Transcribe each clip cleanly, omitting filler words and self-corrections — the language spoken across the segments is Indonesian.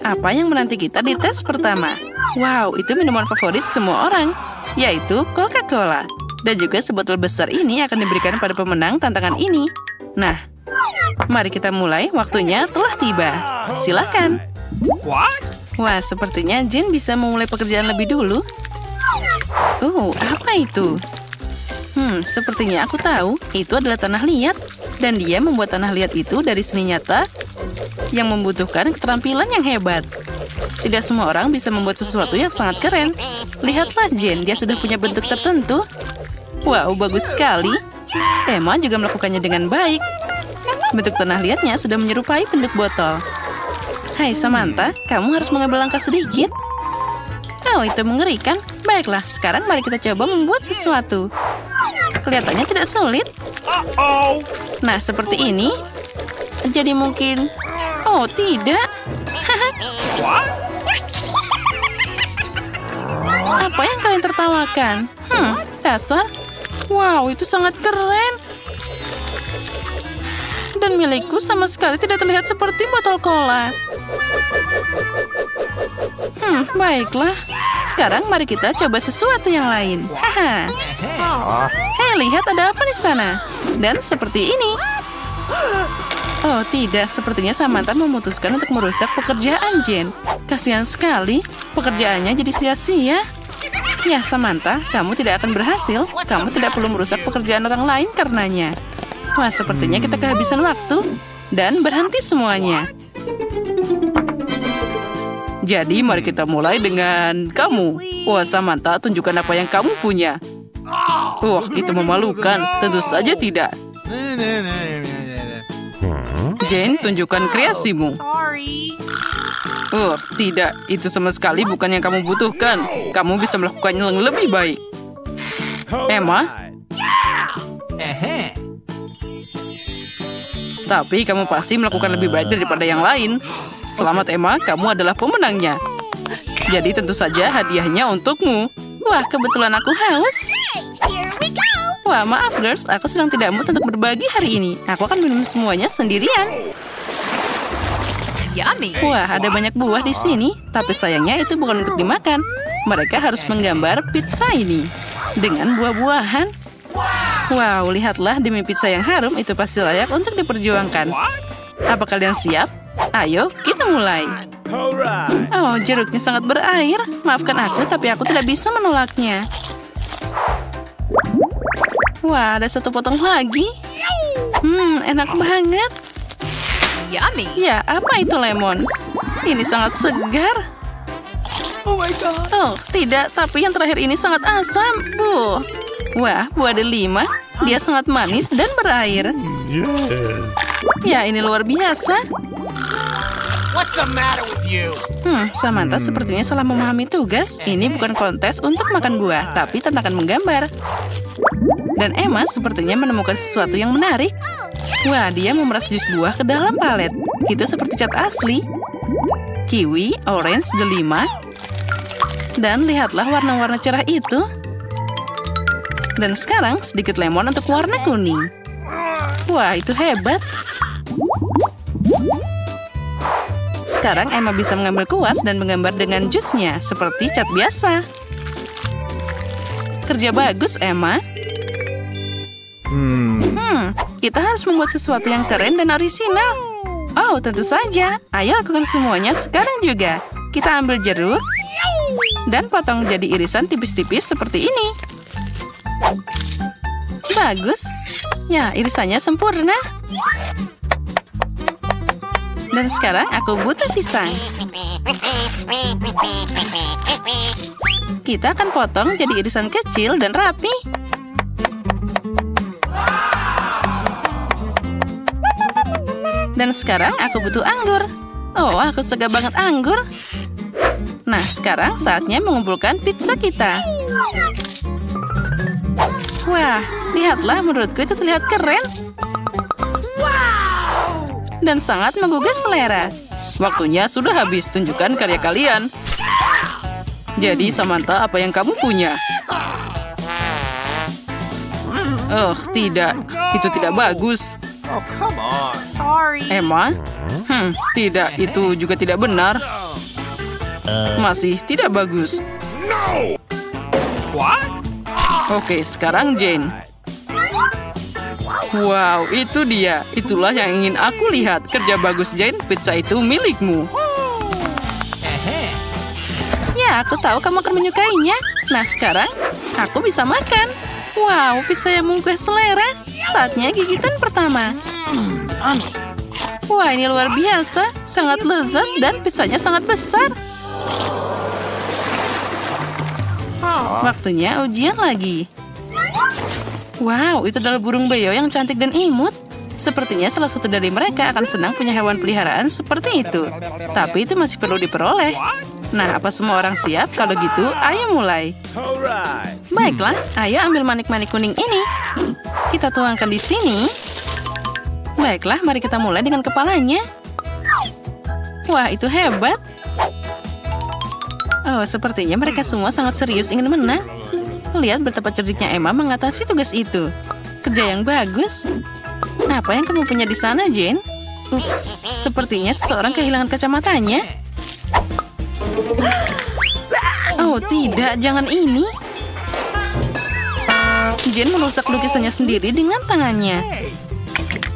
Apa yang menanti kita di tes pertama? Wow, itu minuman favorit semua orang, yaitu Coca-Cola. Dan juga sebotol besar ini akan diberikan pada pemenang tantangan ini. Nah, mari kita mulai. Waktunya telah tiba. Silakan. Wah, sepertinya Jane bisa memulai pekerjaan lebih dulu. Apa itu? Sepertinya aku tahu. Itu adalah tanah liat. Dan dia membuat tanah liat itu dari seni nyata yang membutuhkan keterampilan yang hebat. Tidak semua orang bisa membuat sesuatu yang sangat keren. Lihatlah Jane, dia sudah punya bentuk tertentu. Wow, bagus sekali. Emma juga melakukannya dengan baik. Bentuk tanah liatnya sudah menyerupai bentuk botol. Hai Samantha, kamu harus mengambil langkah sedikit. Oh, itu mengerikan. Baiklah, sekarang mari kita coba membuat sesuatu. Kelihatannya tidak sulit. Nah, seperti ini. Jadi mungkin... Oh, tidak. Apa yang kalian tertawakan? Dasar. Wow, itu sangat keren. Dan milikku sama sekali tidak terlihat seperti botol cola. Baiklah. Sekarang mari kita coba sesuatu yang lain. Hei, lihat ada apa di sana. Dan seperti ini. Oh, tidak. Sepertinya Samantha memutuskan untuk merusak pekerjaan Jane. Kasihan sekali. Pekerjaannya jadi sia-sia. Ya, Samantha, kamu tidak akan berhasil. Kamu tidak perlu merusak pekerjaan orang lain karenanya. Wah, sepertinya kita kehabisan waktu. Dan berhenti semuanya. Jadi, mari kita mulai dengan kamu. Wah, Samantha, tunjukkan apa yang kamu punya. Wah, itu memalukan. Tentu saja tidak. Jane, tunjukkan kreasimu. Tidak. Itu sama sekali bukan yang kamu butuhkan. Kamu bisa melakukannya yang lebih baik. Emma? Tapi kamu pasti melakukan lebih baik daripada yang lain. Selamat Emma, kamu adalah pemenangnya. Jadi tentu saja hadiahnya untukmu. Wah, kebetulan aku haus. Wah, maaf girls, aku sedang tidak mood untuk berbagi hari ini. Aku akan minum semuanya sendirian. Wah, ada banyak buah di sini. Tapi sayangnya itu bukan untuk dimakan. Mereka harus menggambar pizza ini dengan buah-buahan. Wow, lihatlah demi pizza yang harum itu pasti layak untuk diperjuangkan. Apa kalian siap? Ayo, kita mulai. Oh, jeruknya sangat berair. Maafkan aku, tapi aku tidak bisa menolaknya. Wah, ada satu potong lagi. Enak banget. Ya, apa itu lemon? Ini sangat segar. Oh, tidak, tapi yang terakhir ini sangat asam. Wah, buah delima. Dia sangat manis dan berair. Ya, ini luar biasa. Samantha sepertinya salah memahami tugas. Ini bukan kontes untuk makan buah, tapi tantangan menggambar. Dan Emma sepertinya menemukan sesuatu yang menarik. Wah, dia memeras jus buah ke dalam palet. Itu seperti cat asli. Kiwi, orange, delima. Dan lihatlah warna-warna cerah itu. Dan sekarang sedikit lemon untuk warna kuning. Wah, itu hebat. Sekarang Emma bisa mengambil kuas dan menggambar dengan jusnya, seperti cat biasa. Kerja bagus, Emma. Kita harus membuat sesuatu yang keren dan orisinal. Oh, tentu saja. Ayo lakukan semuanya sekarang juga. Kita ambil jeruk dan potong jadi irisan tipis-tipis seperti ini. Bagus. Ya, irisannya sempurna. Dan sekarang aku butuh pisang. Kita akan potong jadi irisan kecil dan rapi. Dan sekarang aku butuh anggur. Oh, aku suka banget anggur. Nah, sekarang saatnya mengumpulkan pizza kita. Wah, lihatlah, menurutku itu terlihat keren. Dan sangat menggugah selera. Waktunya sudah habis, tunjukkan karya kalian. Jadi, Samantha, apa yang kamu punya? Oh, tidak. Itu tidak bagus. Oh, come on. Sorry. Emma? Tidak, itu juga tidak benar. Masih tidak bagus. What? Oke, sekarang Jane. Wow, itu dia. Itulah yang ingin aku lihat. Kerja bagus, Jane. Pizza itu milikmu. Ya, aku tahu kamu akan menyukainya. Nah, sekarang aku bisa makan. Wow, pizza yang menggugah selera. Saatnya gigitan pertama. Wah, ini luar biasa. Sangat lezat dan pizzanya sangat besar. Waktunya ujian lagi. Wow, itu adalah burung beo yang cantik dan imut. Sepertinya salah satu dari mereka akan senang punya hewan peliharaan seperti itu. Tapi itu masih perlu diperoleh. Nah, apa semua orang siap? Kalau gitu, ayo mulai. Baiklah, ayo ambil manik-manik kuning ini. Kita tuangkan di sini. Baiklah, mari kita mulai dengan kepalanya. Wah, itu hebat. Oh, sepertinya mereka semua sangat serius ingin menang. Lihat betapa cerdiknya Emma mengatasi tugas itu. Kerja yang bagus. Apa yang kamu punya di sana, Jane? Ups, sepertinya seseorang kehilangan kacamatanya. Oh, tidak, jangan ini. Jane merusak lukisannya sendiri dengan tangannya.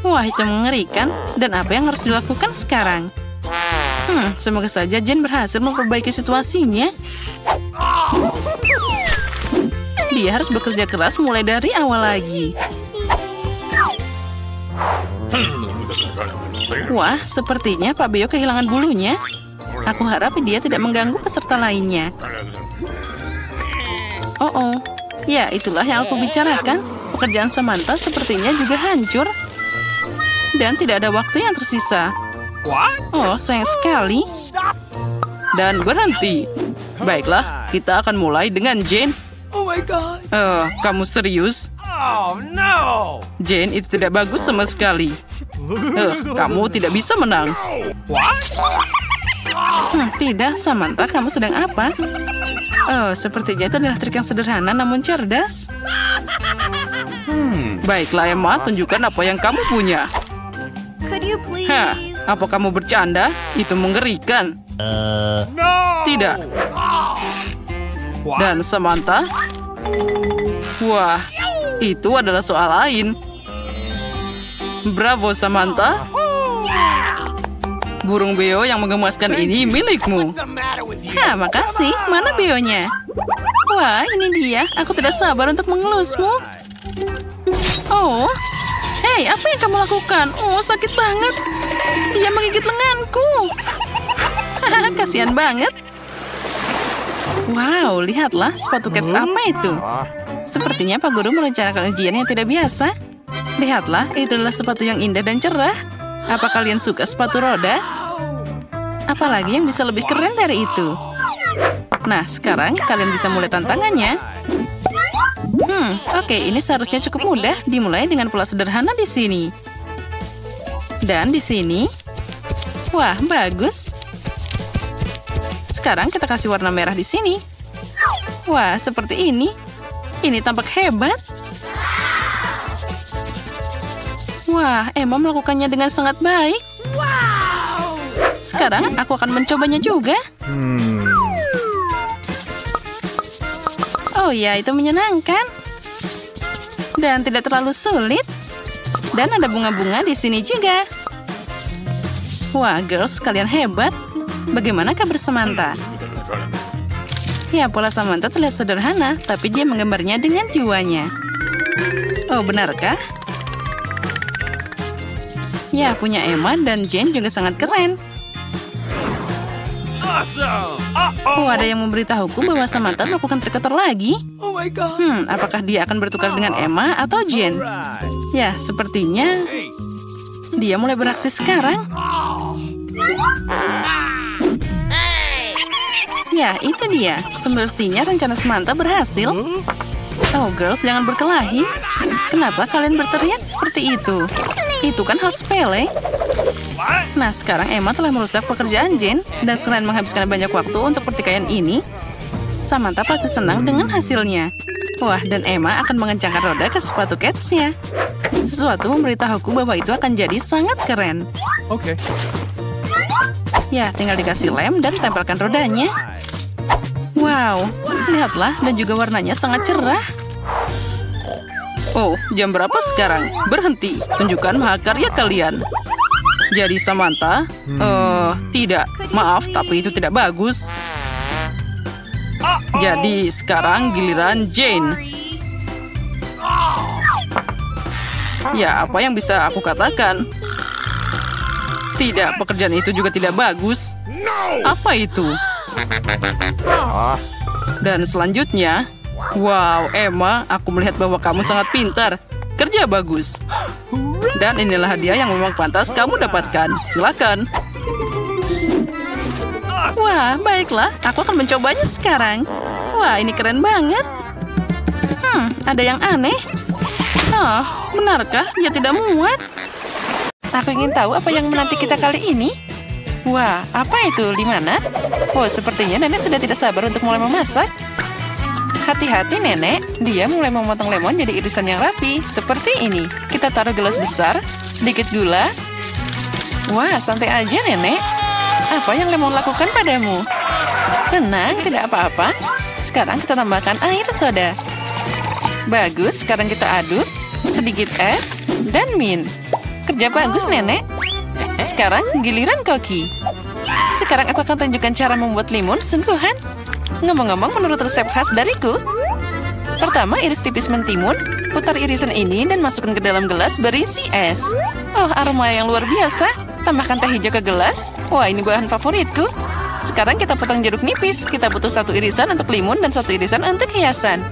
Wah, itu mengerikan. Dan apa yang harus dilakukan sekarang? Semoga saja Jane berhasil memperbaiki situasinya. Dia harus bekerja keras mulai dari awal lagi. Wah, sepertinya Pak Beo kehilangan bulunya. Aku harap dia tidak mengganggu peserta lainnya. Oh, ya itulah yang aku bicarakan. Pekerjaan Samantha sepertinya juga hancur. Dan tidak ada waktu yang tersisa. Oh, sayang sekali. Dan berhenti. Baiklah, kita akan mulai dengan Jane. Oh my God. Kamu serius? Oh no. Jane, itu tidak bagus sama sekali. Kamu tidak bisa menang. What? Tidak, Samantha, kamu sedang apa? Oh, sepertinya itu adalah trik yang sederhana namun cerdas. Baiklah, Emma, tunjukkan apa yang kamu punya. Could you please? Apa kamu bercanda? Itu mengerikan. No. Tidak. Dan Samantha? Wah, itu adalah soal lain. Bravo, Samantha. Burung beo yang menggemaskan ini milikmu. What's the matter with you? Makasih. Mana beonya? Wah, ini dia. Aku tidak sabar untuk mengelusmu. Oh, hei, apa yang kamu lakukan? Oh, sakit banget. Dia menggigit lenganku. Kasihan banget. Wow, lihatlah sepatu cats apa itu. Sepertinya Pak Guru merencanakan ujian yang tidak biasa. Lihatlah, itu adalah sepatu yang indah dan cerah. Apa kalian suka sepatu roda? Apalagi yang bisa lebih keren dari itu? Nah, sekarang kalian bisa mulai tantangannya. Oke, ini seharusnya cukup mudah. Dimulai dengan pola sederhana di sini. Dan di sini. Wah, bagus. Sekarang kita kasih warna merah di sini. Wah, seperti ini. Ini tampak hebat. Wah, Emma melakukannya dengan sangat baik. Sekarang aku akan mencobanya juga. Oh ya, itu menyenangkan. Dan tidak terlalu sulit. Dan ada bunga-bunga di sini juga. Wah, girls, kalian hebat. Bagaimana kabar Samantha? Ya, pola Samantha terlihat sederhana, tapi dia menggambarnya dengan jiwanya. Oh, benarkah? Ya, punya Emma dan Jane juga sangat keren. Awesome. Oh, ada yang memberitahuku bahwa Samantha melakukan trik kotor lagi. Oh my God. Apakah dia akan bertukar dengan Emma atau Jane? Right. Ya, sepertinya dia mulai beraksi sekarang. Ya, itu dia. Sepertinya rencana Samantha berhasil. Oh, girls, jangan berkelahi. Kenapa kalian berteriak seperti itu? Itu kan hal sepele. Nah, sekarang Emma telah merusak pekerjaan Jane. Dan selain menghabiskan banyak waktu untuk pertikaian ini, Samantha pasti senang dengan hasilnya. Wah, dan Emma akan mengencangkan roda ke sepatu cats-nya. Sesuatu memberitahuku bahwa itu akan jadi sangat keren. Okay. Ya, tinggal dikasih lem dan tempelkan rodanya. Wow, lihatlah, dan juga warnanya sangat cerah. Oh, jam berapa sekarang? Berhenti, tunjukkan mahakarya kalian. Jadi Samantha? Tidak, maaf, tapi itu tidak bagus. Jadi sekarang giliran Jane. Ya, apa yang bisa aku katakan? Tidak, pekerjaan itu juga tidak bagus. Apa itu? Dan selanjutnya, wow, Emma, aku melihat bahwa kamu sangat pintar. Kerja bagus. Dan inilah hadiah yang memang pantas kamu dapatkan. Silakan. Wah, baiklah. Aku akan mencobanya sekarang. Wah, ini keren banget. Ada yang aneh. Oh, benarkah dia tidak muat? Aku ingin tahu apa yang menanti kita kali ini. Wah, apa itu, Limana? Oh, sepertinya nenek sudah tidak sabar untuk mulai memasak. Hati-hati, nenek. Dia mulai memotong lemon jadi irisan yang rapi. Seperti ini. Kita taruh gelas besar, sedikit gula. Wah, santai aja, nenek. Apa yang lemon lakukan padamu? Tenang, tidak apa-apa. Sekarang kita tambahkan air soda. Bagus, sekarang kita aduk. Sedikit es dan mint. Kerja bagus, nenek. Sekarang giliran Koki. Sekarang aku akan tunjukkan cara membuat limun sungguhan. Ngomong-ngomong, menurut resep khas dariku. Pertama, iris tipis mentimun. Putar irisan ini dan masukkan ke dalam gelas berisi es. Oh, aroma yang luar biasa. Tambahkan teh hijau ke gelas. Wah, ini bahan favoritku. Sekarang kita potong jeruk nipis. Kita butuh 1 irisan untuk limun dan 1 irisan untuk hiasan.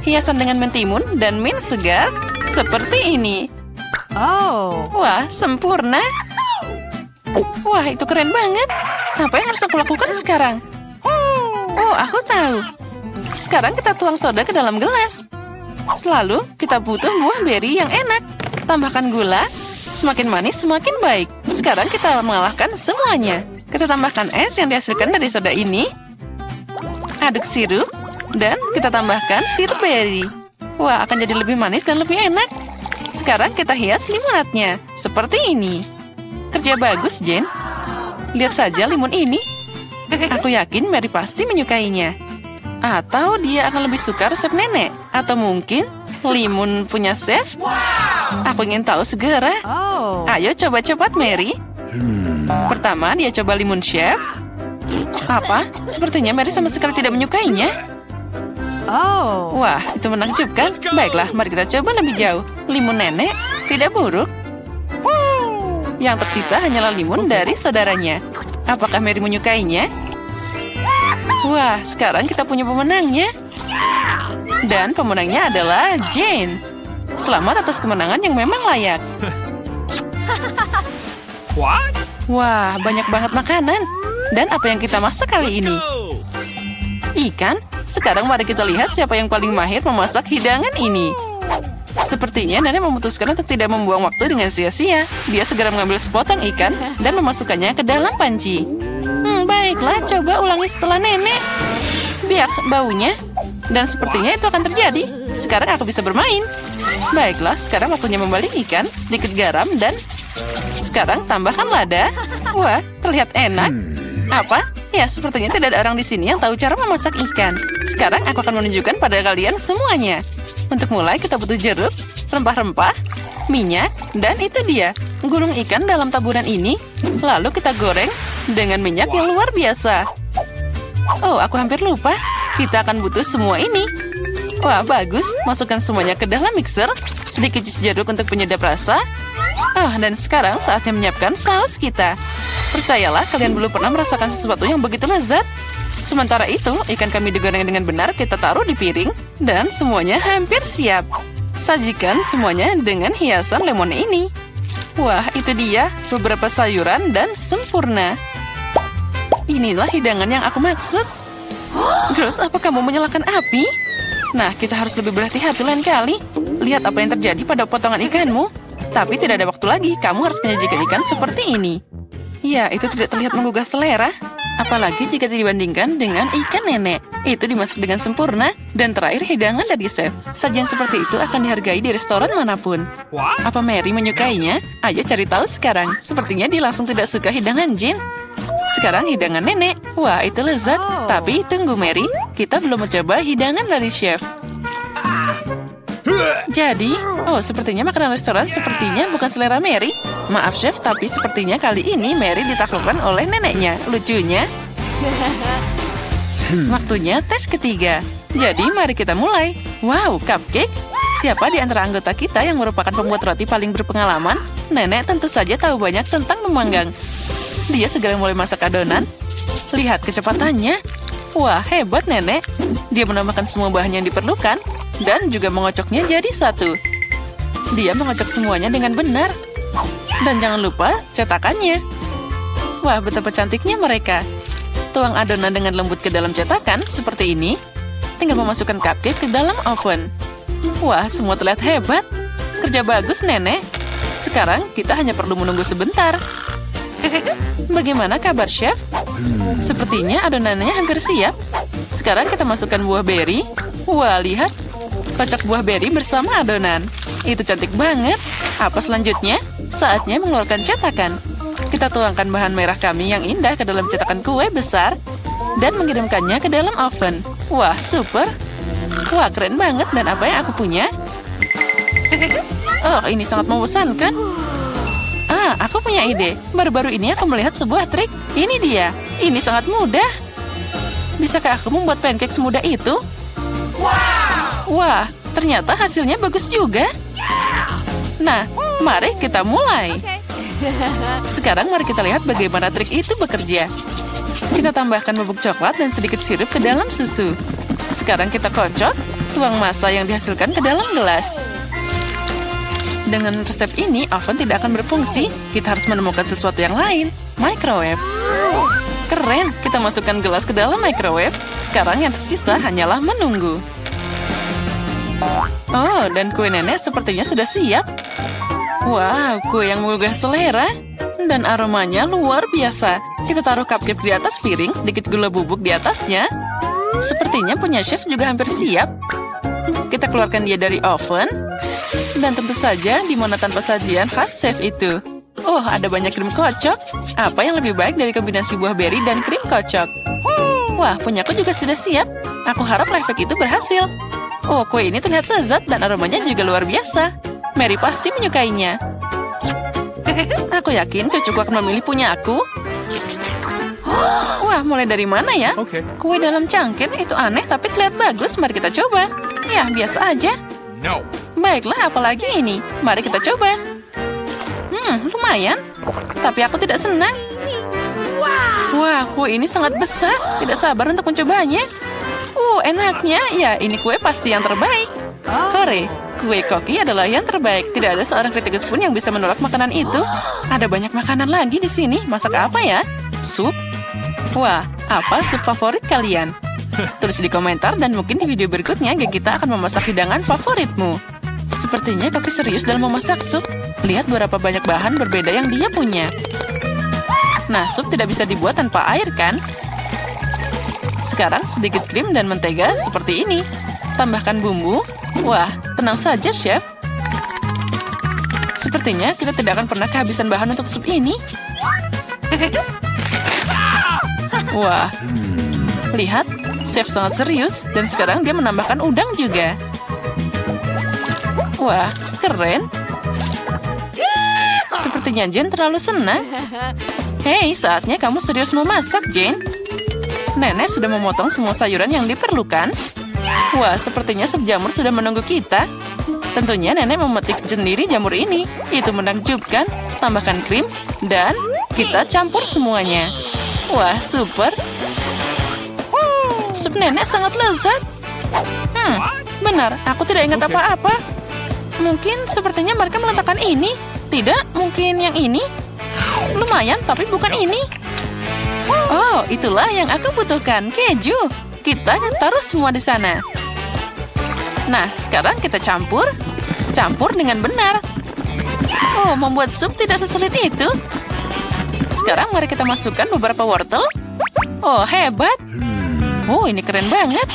Hiasan dengan mentimun dan mint segar. Seperti ini. Oh. Wah, sempurna. Wah, itu keren banget. Apa yang harus aku lakukan sekarang? Oh, aku tahu. Sekarang kita tuang soda ke dalam gelas. Selalu kita butuh buah beri yang enak. Tambahkan gula. Semakin manis, semakin baik. Sekarang kita mengalahkan semuanya. Kita tambahkan es yang dihasilkan dari soda ini. Aduk sirup. Dan kita tambahkan sirup beri. Wah, akan jadi lebih manis dan lebih enak. Sekarang kita hias limonadnya. Seperti ini. Kerja bagus, Jane. Lihat saja limun ini. Aku yakin Mary pasti menyukainya. Atau dia akan lebih suka resep nenek. Atau mungkin limun punya chef. Aku ingin tahu segera. Ayo coba cepat, Mary. Pertama, dia coba limun chef. Apa? Sepertinya Mary sama sekali tidak menyukainya. Wah, itu menakjubkan. Baiklah, mari kita coba lebih jauh. Limun nenek tidak buruk. Yang tersisa hanyalah limun dari saudaranya. Apakah Mary menyukainya? Wah, sekarang kita punya pemenangnya. Dan pemenangnya adalah Jane. Selamat atas kemenangan yang memang layak. What? Wah, banyak banget makanan. Dan apa yang kita masak kali ini? Ikan? Sekarang mari kita lihat siapa yang paling mahir memasak hidangan ini. Sepertinya nenek memutuskan untuk tidak membuang waktu dengan sia-sia. Dia segera mengambil sepotong ikan dan memasukkannya ke dalam panci. Baiklah, coba ulangi setelah nenek. Biar baunya. Dan sepertinya itu akan terjadi. Sekarang aku bisa bermain. Baiklah, sekarang waktunya membalik ikan, sedikit garam, dan sekarang tambahkan lada. Wah, terlihat enak. Apa? Ya, sepertinya tidak ada orang di sini yang tahu cara memasak ikan. Sekarang aku akan menunjukkan pada kalian semuanya. Untuk mulai, kita butuh jeruk, rempah-rempah, minyak, dan itu dia. Gulung ikan dalam taburan ini, lalu kita goreng dengan minyak yang luar biasa. Oh, aku hampir lupa. Kita akan butuh semua ini. Wah, bagus. Masukkan semuanya ke dalam mixer. Sedikit jus jeruk untuk penyedap rasa. Oh, dan sekarang saatnya menyiapkan saus kita. Percayalah, kalian belum pernah merasakan sesuatu yang begitu lezat. Sementara itu, ikan kami digoreng dengan benar kita taruh di piring. Dan semuanya hampir siap. Sajikan semuanya dengan hiasan lemon ini. Wah, itu dia. Beberapa sayuran dan sempurna. Inilah hidangan yang aku maksud. Girls, apa kamu menyalakan api? Nah, kita harus lebih berhati-hati lain kali. Lihat apa yang terjadi pada potongan ikanmu. Tapi tidak ada waktu lagi. Kamu harus menyajikan ikan seperti ini. Ya, itu tidak terlihat menggugah selera. Apalagi jika dibandingkan dengan ikan nenek. Itu dimasak dengan sempurna. Dan terakhir hidangan dari chef. Sajian seperti itu akan dihargai di restoran manapun. What? Apa Mary menyukainya? Ayo cari tahu sekarang. Sepertinya dia langsung tidak suka hidangan Jin. Sekarang hidangan nenek. Wah, itu lezat. Tapi tunggu Mary, kita belum mencoba hidangan dari chef. Jadi, sepertinya makanan restoran sepertinya bukan selera Mary. Maaf chef, tapi sepertinya kali ini Mary ditaklukkan oleh neneknya. Lucunya. Waktunya tes ketiga. Jadi mari kita mulai. Wow, cupcake. Siapa di antara anggota kita yang merupakan pembuat roti paling berpengalaman? Nenek tentu saja tahu banyak tentang memanggang. Dia segera mulai masak adonan. Lihat kecepatannya. Wah, hebat nenek. Dia menambahkan semua bahan yang diperlukan dan juga mengocoknya jadi satu. Dia mengocok semuanya dengan benar. Dan jangan lupa cetakannya. Wah, betapa cantiknya mereka. Tuang adonan dengan lembut ke dalam cetakan seperti ini. Tinggal memasukkan cupcake ke dalam oven. Wah, semua terlihat hebat. Kerja bagus, nenek. Sekarang kita hanya perlu menunggu sebentar. Bagaimana kabar, chef? Sepertinya adonannya hampir siap. Sekarang kita masukkan buah beri. Wah, lihat. Kocok buah beri bersama adonan. Itu cantik banget. Apa selanjutnya? Saatnya mengeluarkan cetakan. Kita tuangkan bahan merah kami yang indah ke dalam cetakan kue besar dan mengirimkannya ke dalam oven. Wah, super. Wah, keren banget. Dan apa yang aku punya? Oh, ini sangat membosankan. Aku punya ide. Baru-baru ini aku melihat sebuah trik. Ini dia. Ini sangat mudah. Bisakah aku membuat pancake semudah itu? Wah, ternyata hasilnya bagus juga. Nah, mari kita mulai. Sekarang mari kita lihat bagaimana trik itu bekerja. Kita tambahkan bubuk coklat dan sedikit sirup ke dalam susu. Sekarang kita kocok, tuang massa yang dihasilkan ke dalam gelas. Dengan resep ini, oven tidak akan berfungsi. Kita harus menemukan sesuatu yang lain. Microwave. Keren, kita masukkan gelas ke dalam microwave. Sekarang yang tersisa hanyalah menunggu. Oh, dan kue nenek sepertinya sudah siap. Wow, kue yang menggugah selera. Dan aromanya luar biasa. Kita taruh cupcake di atas piring, sedikit gula bubuk di atasnya. Sepertinya punya chef juga hampir siap. Kita keluarkan dia dari oven. Dan tentu saja, di mana tanpa sajian khas chef itu. Oh, ada banyak krim kocok. Apa yang lebih baik dari kombinasi buah beri dan krim kocok? Wah, punyaku juga sudah siap. Aku harap life hack itu berhasil. Oh, kue ini terlihat lezat dan aromanya juga luar biasa. Mary pasti menyukainya. Aku yakin cucuku akan memilih punya aku. Wah, mulai dari mana ya? Okay. Kue dalam cangkir itu aneh tapi terlihat bagus. Mari kita coba. Ya, biasa aja. No. Baiklah, apalagi ini. Mari kita coba. Lumayan. Tapi aku tidak senang. Wah, kue ini sangat besar. Tidak sabar untuk mencobanya. Enaknya. Ya, ini kue pasti yang terbaik. Hore, kue koki adalah yang terbaik. Tidak ada seorang kritikus pun yang bisa menolak makanan itu. Ada banyak makanan lagi di sini. Masak apa ya? Sup? Wah, apa sup favorit kalian? Tulis di komentar dan mungkin di video berikutnya kita akan memasak hidangan favoritmu. Sepertinya Koki serius dalam memasak sup. Lihat berapa banyak bahan berbeda yang dia punya. Nah, sup tidak bisa dibuat tanpa air, kan? Sekarang sedikit krim dan mentega seperti ini. Tambahkan bumbu. Wah, tenang saja, chef. Sepertinya kita tidak akan pernah kehabisan bahan untuk sup ini. Wah, lihat. Chef sangat serius, dan sekarang dia menambahkan udang juga. Wah, keren. Sepertinya Jane terlalu senang. Hei, saatnya kamu serius memasak, Jane. Nenek sudah memotong semua sayuran yang diperlukan. Wah, sepertinya sup jamur sudah menunggu kita. Tentunya nenek memetik sendiri jamur ini. Itu menakjubkan. Tambahkan krim, dan kita campur semuanya. Wah, super. Sup nenek sangat lezat. Benar, aku tidak ingat apa-apa. Mungkin sepertinya mereka meletakkan ini. Tidak, mungkin yang ini. Lumayan, tapi bukan ini. Oh, itulah yang aku butuhkan, keju. Kita taruh semua di sana. Nah, sekarang kita campur. Campur dengan benar. Oh, membuat sup tidak sesulit itu. Sekarang mari kita masukkan beberapa wortel. Oh, hebat. Oh, ini keren banget.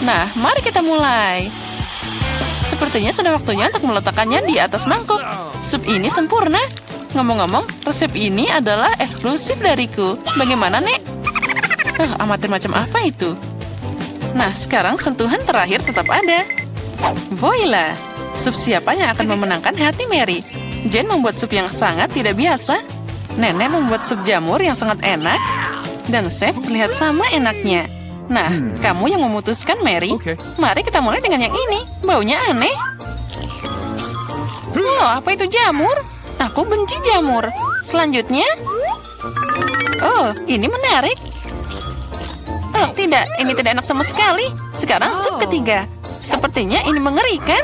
Nah, mari kita mulai. Sepertinya sudah waktunya untuk meletakkannya di atas mangkok. Sup ini sempurna. Ngomong-ngomong, resep ini adalah eksklusif dariku. Bagaimana, Nek? Amatir macam apa itu? Nah, sekarang sentuhan terakhir tetap ada. Voila! Sup siapa yang akan memenangkan hati Mary? Jen membuat sup yang sangat tidak biasa. Nenek membuat sup jamur yang sangat enak. Dan Chef terlihat sama enaknya. Nah, kamu yang memutuskan, Mary. Mari kita mulai dengan yang ini. Baunya aneh. Oh, apa itu jamur? Aku benci jamur. Selanjutnya. Oh, ini menarik. Oh, tidak. Ini tidak enak sama sekali. Sekarang sup ketiga. Sepertinya ini mengerikan.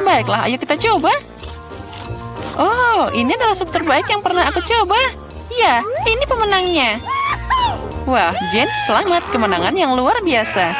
Baiklah, ayo kita coba. Oh, ini adalah sup terbaik yang pernah aku coba. Ya, ini pemenangnya. Wah, Jen, selamat. Kemenangan yang luar biasa.